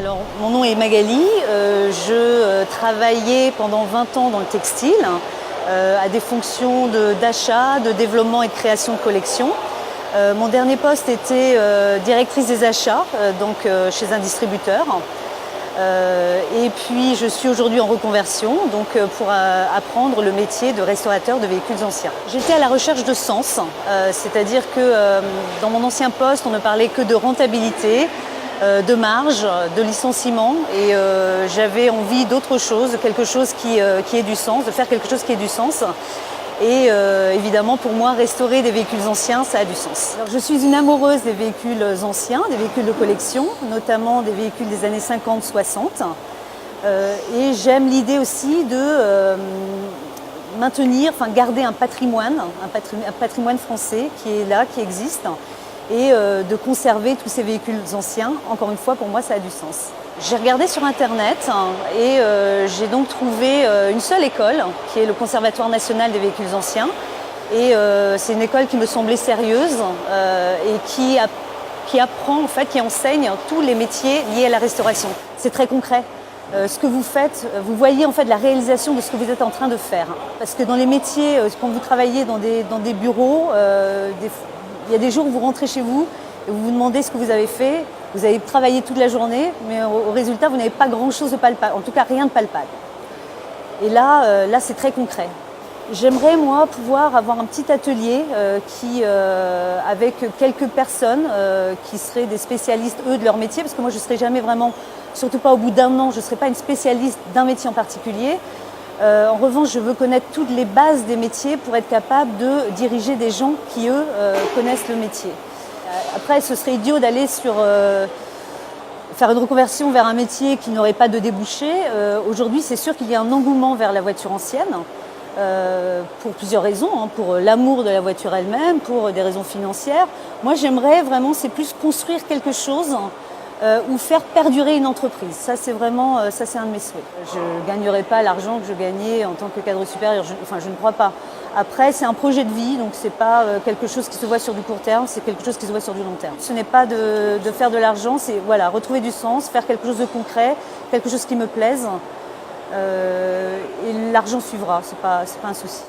Alors, mon nom est Magali, je travaillais pendant 20 ans dans le textile, à des fonctions d'achat, de développement et de création de collections. Mon dernier poste était directrice des achats, chez un distributeur. Et puis je suis aujourd'hui en reconversion pour apprendre le métier de restaurateur de véhicules anciens. J'étais à la recherche de sens, c'est-à-dire que dans mon ancien poste, on ne parlait que de rentabilité, de marge, de licenciement, et j'avais envie d'autre chose, quelque chose qui ait du sens, de faire quelque chose qui ait du sens. Et évidemment, pour moi, restaurer des véhicules anciens, ça a du sens. Alors, je suis une amoureuse des véhicules anciens, des véhicules de collection, notamment des véhicules des années 50-60. Et j'aime l'idée aussi de garder un patrimoine français qui est là, qui existe, et de conserver tous ces véhicules anciens. Encore une fois, pour moi, ça a du sens. J'ai regardé sur Internet et j'ai donc trouvé une seule école, qui est le Conservatoire national des véhicules anciens. Et c'est une école qui me semblait sérieuse et qui apprend, en fait, qui enseigne tous les métiers liés à la restauration. C'est très concret. Ce que vous faites, vous voyez en fait la réalisation de ce que vous êtes en train de faire. Parce que dans les métiers, quand vous travaillez dans des bureaux, il y a des jours où vous rentrez chez vous et vous vous demandez ce que vous avez fait. Vous avez travaillé toute la journée, mais au résultat, vous n'avez pas grand-chose de palpable, en tout cas rien de palpable. Et là c'est très concret. J'aimerais, moi, pouvoir avoir un petit atelier avec quelques personnes qui seraient des spécialistes, eux, de leur métier, parce que moi, je ne serai jamais vraiment, surtout pas au bout d'un an, je ne serai pas une spécialiste d'un métier en particulier. En revanche, je veux connaître toutes les bases des métiers pour être capable de diriger des gens qui, eux, connaissent le métier. Après, ce serait idiot d'aller faire une reconversion vers un métier qui n'aurait pas de débouché. Aujourd'hui, c'est sûr qu'il y a un engouement vers la voiture ancienne, pour plusieurs raisons, pour l'amour de la voiture elle-même, pour des raisons financières. Moi, j'aimerais vraiment, c'est plus construire quelque chose ou faire perdurer une entreprise. Ça, c'est un de mes souhaits. Je ne gagnerai pas l'argent que je gagnais en tant que cadre supérieur, je ne crois pas. Après, c'est un projet de vie, donc c'est pas quelque chose qui se voit sur du court terme, c'est quelque chose qui se voit sur du long terme. Ce n'est pas de faire de l'argent, c'est retrouver du sens, faire quelque chose de concret, quelque chose qui me plaise, et l'argent suivra, c'est pas un souci.